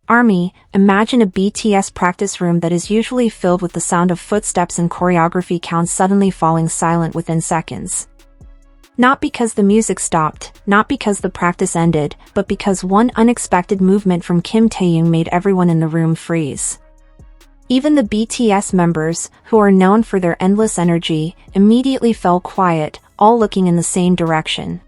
Army, imagine a BTS practice room that is usually filled with the sound of footsteps and choreography counts suddenly falling silent within seconds. Not because the music stopped, not because the practice ended, but because one unexpected movement from Kim Taehyung made everyone in the room freeze. Even the BTS members, who are known for their endless energy, immediately fell quiet, all looking in the same direction.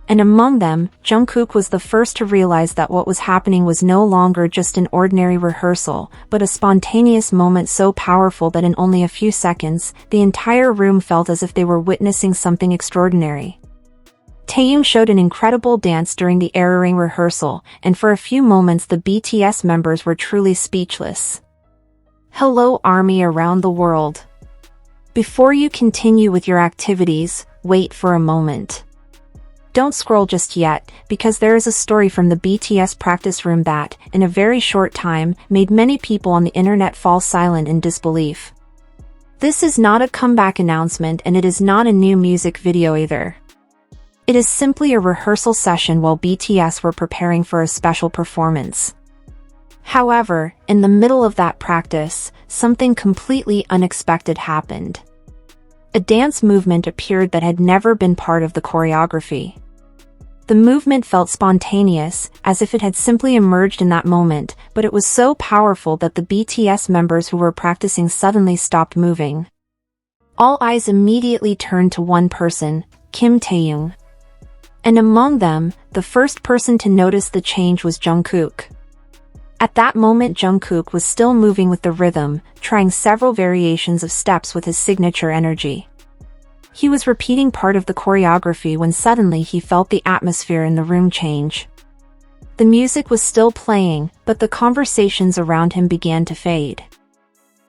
And among them, Jungkook was the first to realize that what was happening was no longer just an ordinary rehearsal, but a spontaneous moment so powerful that in only a few seconds, the entire room felt as if they were witnessing something extraordinary. Taehyung showed an incredible dance during the Arirang rehearsal, and for a few moments the BTS members were truly speechless. Hello Army around the world. Before you continue with your activities, wait for a moment. Don't scroll just yet, because there is a story from the BTS practice room that, in a very short time, made many people on the internet fall silent in disbelief. This is not a comeback announcement and it is not a new music video either. It is simply a rehearsal session while BTS were preparing for a special performance. However, in the middle of that practice, something completely unexpected happened. A dance movement appeared that had never been part of the choreography. The movement felt spontaneous, as if it had simply emerged in that moment, but it was so powerful that the BTS members who were practicing suddenly stopped moving. All eyes immediately turned to one person, Kim Taehyung. And among them, the first person to notice the change was Jungkook. At that moment Jungkook was still moving with the rhythm, trying several variations of steps with his signature energy. He was repeating part of the choreography when suddenly he felt the atmosphere in the room change. The music was still playing, but the conversations around him began to fade.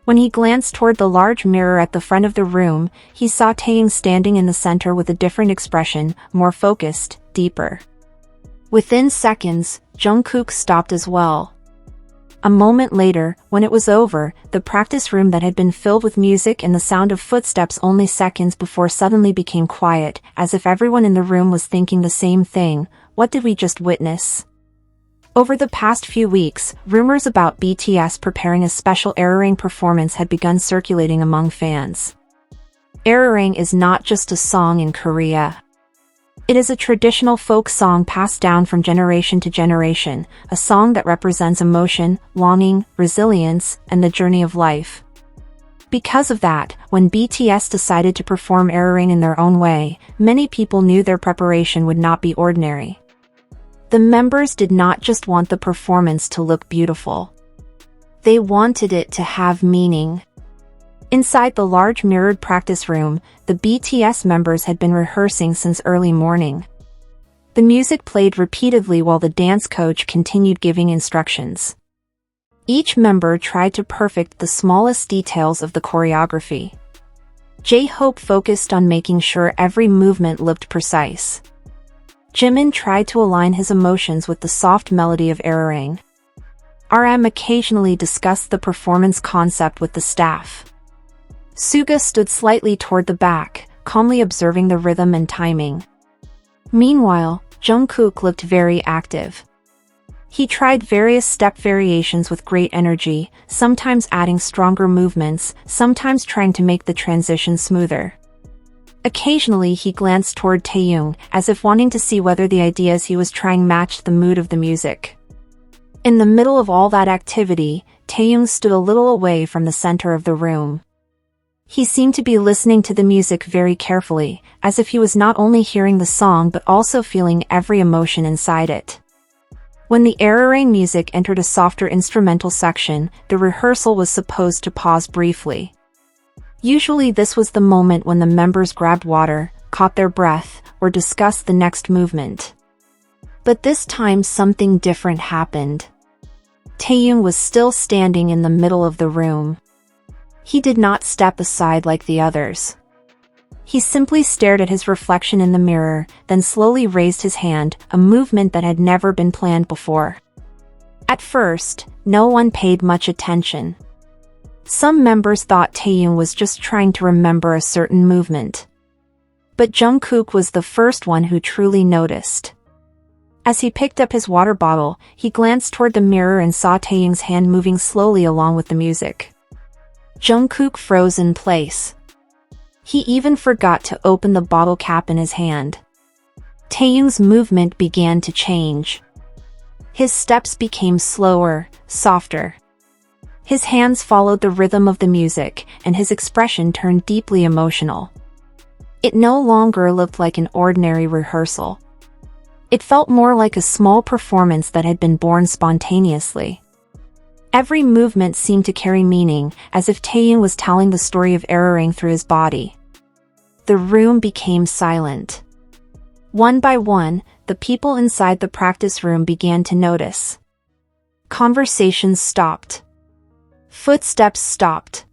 When he glanced toward the large mirror at the front of the room, he saw Taehyung standing in the center with a different expression, more focused, deeper. Within seconds, Jungkook stopped as well. A moment later, when it was over, the practice room that had been filled with music and the sound of footsteps only seconds before suddenly became quiet, as if everyone in the room was thinking the same thing. What did we just witness? Over the past few weeks, rumors about BTS preparing a special Arirang performance had begun circulating among fans. Arirang is not just a song in Korea. It is a traditional folk song passed down from generation to generation, a song that represents emotion, longing, resilience, and the journey of life. Because of that, when BTS decided to perform Arirang in their own way, many people knew their preparation would not be ordinary. The members did not just want the performance to look beautiful. They wanted it to have meaning. Inside the large mirrored practice room, the BTS members had been rehearsing since early morning. The music played repeatedly while the dance coach continued giving instructions. Each member tried to perfect the smallest details of the choreography. J-Hope focused on making sure every movement looked precise. Jimin tried to align his emotions with the soft melody of Arirang. RM occasionally discussed the performance concept with the staff. Suga stood slightly toward the back, calmly observing the rhythm and timing. Meanwhile, Jungkook looked very active. He tried various step variations with great energy, sometimes adding stronger movements, sometimes trying to make the transition smoother. Occasionally he glanced toward Taehyung, as if wanting to see whether the ideas he was trying matched the mood of the music. In the middle of all that activity, Taehyung stood a little away from the center of the room. He seemed to be listening to the music very carefully, as if he was not only hearing the song but also feeling every emotion inside it. When the Arirang music entered a softer instrumental section, the rehearsal was supposed to pause briefly. Usually this was the moment when the members grabbed water, caught their breath, or discussed the next movement. But this time something different happened. Taehyung was still standing in the middle of the room. He did not step aside like the others. He simply stared at his reflection in the mirror, then slowly raised his hand, a movement that had never been planned before. At first, no one paid much attention. Some members thought Taehyung was just trying to remember a certain movement. But Jungkook was the first one who truly noticed. As he picked up his water bottle, he glanced toward the mirror and saw Taehyung's hand moving slowly along with the music. Jungkook froze in place. He even forgot to open the bottle cap in his hand. Taehyung's movement began to change. His steps became slower, softer. His hands followed the rhythm of the music, and his expression turned deeply emotional. It no longer looked like an ordinary rehearsal. It felt more like a small performance that had been born spontaneously. Every movement seemed to carry meaning, as if Taehyung was telling the story of Arirang through his body. The room became silent. One by one, the people inside the practice room began to notice. Conversations stopped. Footsteps stopped.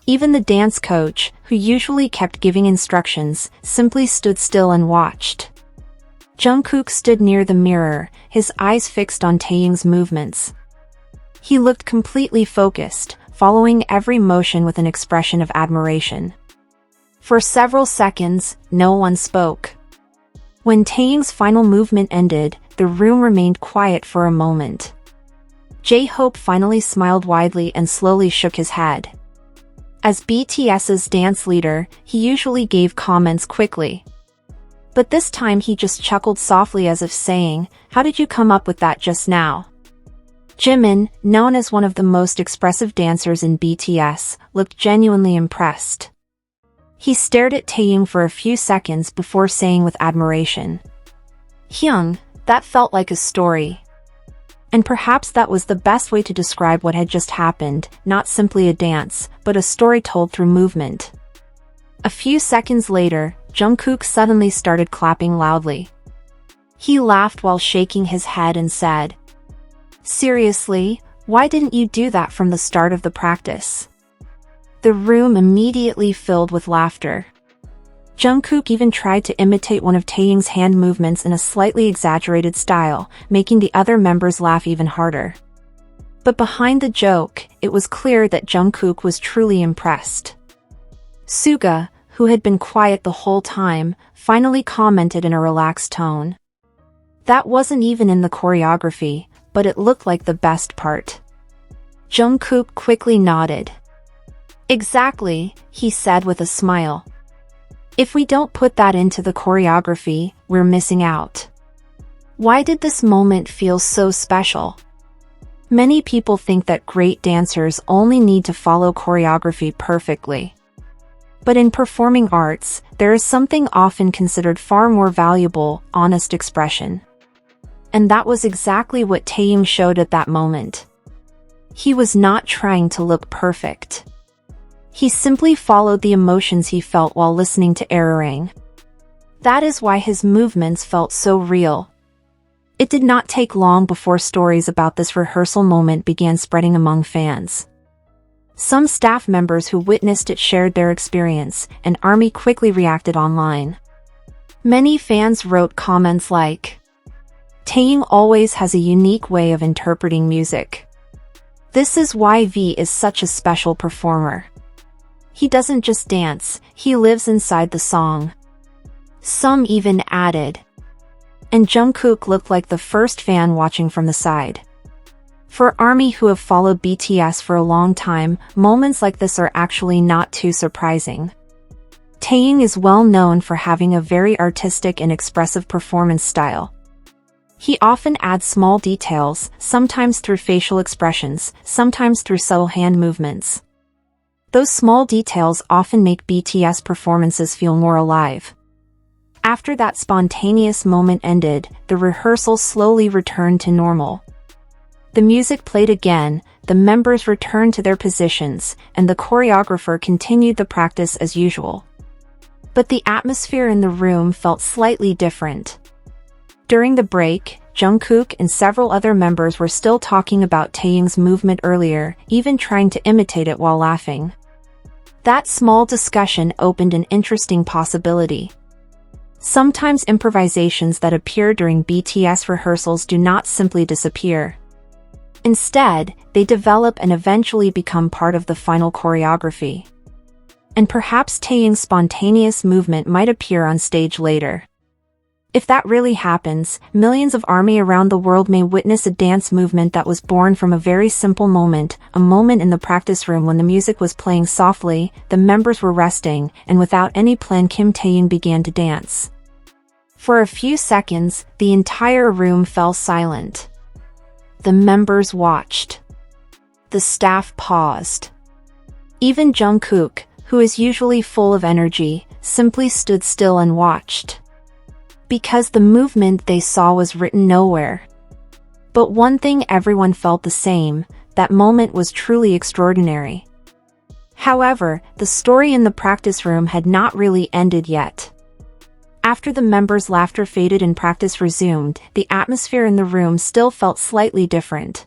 Even the dance coach, who usually kept giving instructions, simply stood still and watched. Jungkook stood near the mirror, his eyes fixed on Taehyung's movements. He looked completely focused, following every motion with an expression of admiration. For several seconds, no one spoke. When Taehyung's final movement ended, the room remained quiet for a moment. J-Hope finally smiled widely and slowly shook his head. As BTS's dance leader, he usually gave comments quickly. But this time he just chuckled softly as if saying, "How did you come up with that just now?" Jimin, known as one of the most expressive dancers in BTS, looked genuinely impressed. He stared at Taehyung for a few seconds before saying with admiration, "Hyung, that felt like a story." And perhaps that was the best way to describe what had just happened, not simply a dance, but a story told through movement. A few seconds later, Jungkook suddenly started clapping loudly. He laughed while shaking his head and said, "Seriously, why didn't you do that from the start of the practice?" The room immediately filled with laughter. Jungkook even tried to imitate one of Taehyung's hand movements in a slightly exaggerated style, making the other members laugh even harder. But behind the joke, it was clear that Jungkook was truly impressed. Suga, who had been quiet the whole time, finally commented in a relaxed tone. "That wasn't even in the choreography, but it looked like the best part." Jungkook quickly nodded. "Exactly," he said with a smile. "If we don't put that into the choreography, we're missing out." Why did this moment feel so special? Many people think that great dancers only need to follow choreography perfectly. But in performing arts, there is something often considered far more valuable: honest expression. And that was exactly what Taehyung showed at that moment. He was not trying to look perfect. He simply followed the emotions he felt while listening to Arirang. That is why his movements felt so real. It did not take long before stories about this rehearsal moment began spreading among fans. Some staff members who witnessed it shared their experience, and ARMY quickly reacted online. Many fans wrote comments like, "Taehyung always has a unique way of interpreting music. This is why V is such a special performer. He doesn't just dance, he lives inside the song." Some even added, "And Jungkook looked like the first fan watching from the side." For ARMY who have followed BTS for a long time, moments like this are actually not too surprising. Taehyung is well known for having a very artistic and expressive performance style. He often adds small details, sometimes through facial expressions, sometimes through subtle hand movements. Those small details often make BTS performances feel more alive. After that spontaneous moment ended, the rehearsal slowly returned to normal. The music played again, the members returned to their positions, and the choreographer continued the practice as usual. But the atmosphere in the room felt slightly different. During the break, Jungkook and several other members were still talking about Taehyung's movement earlier, even trying to imitate it while laughing. That small discussion opened an interesting possibility. Sometimes improvisations that appear during BTS rehearsals do not simply disappear. Instead, they develop and eventually become part of the final choreography. And perhaps Taehyung's spontaneous movement might appear on stage later. If that really happens, millions of ARMY around the world may witness a dance movement that was born from a very simple moment, a moment in the practice room when the music was playing softly, the members were resting, and without any plan Kim Taehyung began to dance. For a few seconds, the entire room fell silent. The members watched. The staff paused. Even Jungkook, who is usually full of energy, simply stood still and watched. Because the movement they saw was written nowhere. But one thing everyone felt the same, that moment was truly extraordinary. However, the story in the practice room had not really ended yet. After the members' laughter faded and practice resumed, the atmosphere in the room still felt slightly different.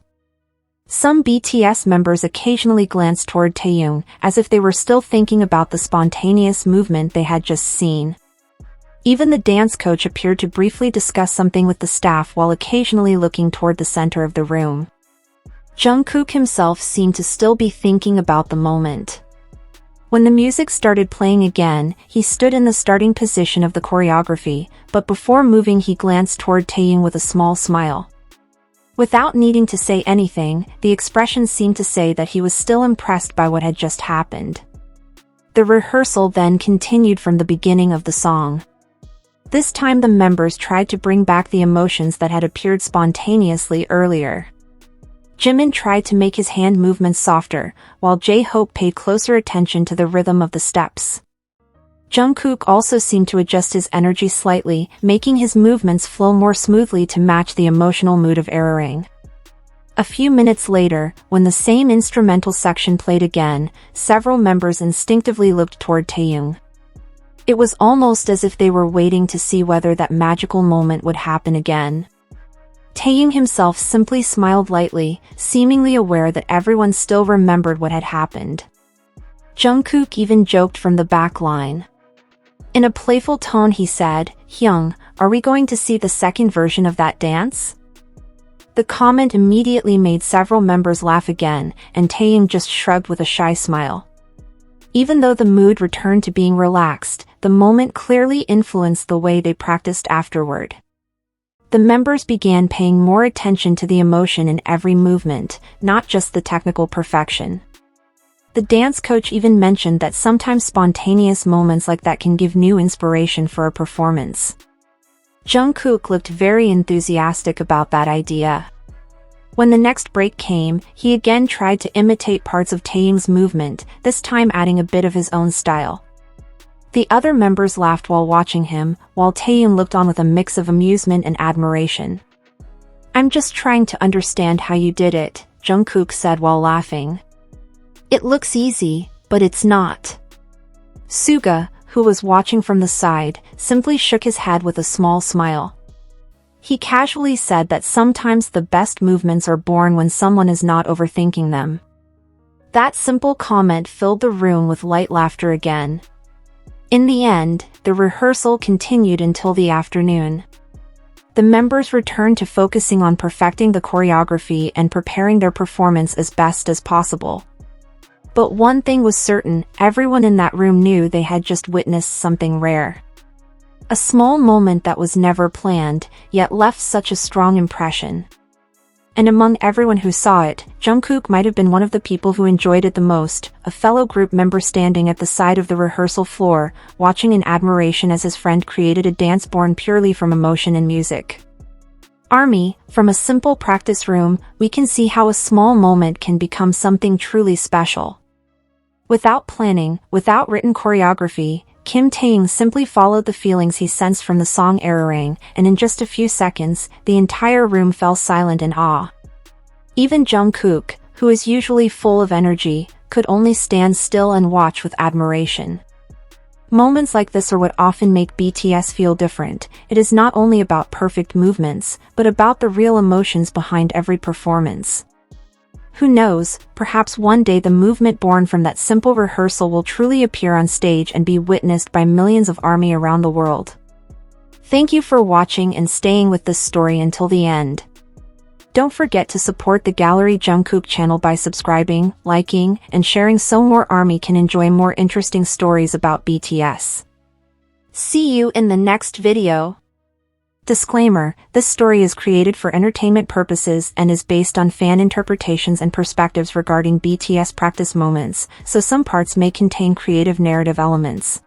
Some BTS members occasionally glanced toward Taehyung, as if they were still thinking about the spontaneous movement they had just seen. Even the dance coach appeared to briefly discuss something with the staff while occasionally looking toward the center of the room. Jungkook himself seemed to still be thinking about the moment. When the music started playing again, he stood in the starting position of the choreography, but before moving he glanced toward Taehyung with a small smile. Without needing to say anything, the expression seemed to say that he was still impressed by what had just happened. The rehearsal then continued from the beginning of the song. This time the members tried to bring back the emotions that had appeared spontaneously earlier. Jimin tried to make his hand movements softer, while J-Hope paid closer attention to the rhythm of the steps. Jungkook also seemed to adjust his energy slightly, making his movements flow more smoothly to match the emotional mood of Arirang. A few minutes later, when the same instrumental section played again, several members instinctively looked toward Taehyung. It was almost as if they were waiting to see whether that magical moment would happen again. Taehyung himself simply smiled lightly, seemingly aware that everyone still remembered what had happened. Jungkook even joked from the back line. In a playful tone he said, "Hyung, are we going to see the second version of that dance?" The comment immediately made several members laugh again, and Taehyung just shrugged with a shy smile. Even though the mood returned to being relaxed, the moment clearly influenced the way they practiced afterward. The members began paying more attention to the emotion in every movement, not just the technical perfection. The dance coach even mentioned that sometimes spontaneous moments like that can give new inspiration for a performance. Jungkook looked very enthusiastic about that idea. When the next break came, he again tried to imitate parts of Taehyung's movement, this time adding a bit of his own style. The other members laughed while watching him, while Taehyung looked on with a mix of amusement and admiration. "I'm just trying to understand how you did it," Jungkook said while laughing. "It looks easy, but it's not." Suga, who was watching from the side, simply shook his head with a small smile. He casually said that sometimes the best movements are born when someone is not overthinking them. That simple comment filled the room with light laughter again. In the end, the rehearsal continued until the afternoon. The members returned to focusing on perfecting the choreography and preparing their performance as best as possible. But one thing was certain, everyone in that room knew they had just witnessed something rare. A small moment that was never planned, yet left such a strong impression. And among everyone who saw it, Jungkook might have been one of the people who enjoyed it the most, a fellow group member standing at the side of the rehearsal floor, watching in admiration as his friend created a dance born purely from emotion and music. ARMY, from a simple practice room, we can see how a small moment can become something truly special. Without planning, without written choreography, Kim Taehyung simply followed the feelings he sensed from the song Arirang, and in just a few seconds, the entire room fell silent in awe. Even Jungkook, who is usually full of energy, could only stand still and watch with admiration. Moments like this are what often make BTS feel different. It is not only about perfect movements, but about the real emotions behind every performance. Who knows, perhaps one day the movement born from that simple rehearsal will truly appear on stage and be witnessed by millions of ARMY around the world. Thank you for watching and staying with this story until the end. Don't forget to support the Gallery Jungkook channel by subscribing, liking, and sharing so more ARMY can enjoy more interesting stories about BTS. See you in the next video. Disclaimer: this story is created for entertainment purposes and is based on fan interpretations and perspectives regarding BTS practice moments, so some parts may contain creative narrative elements.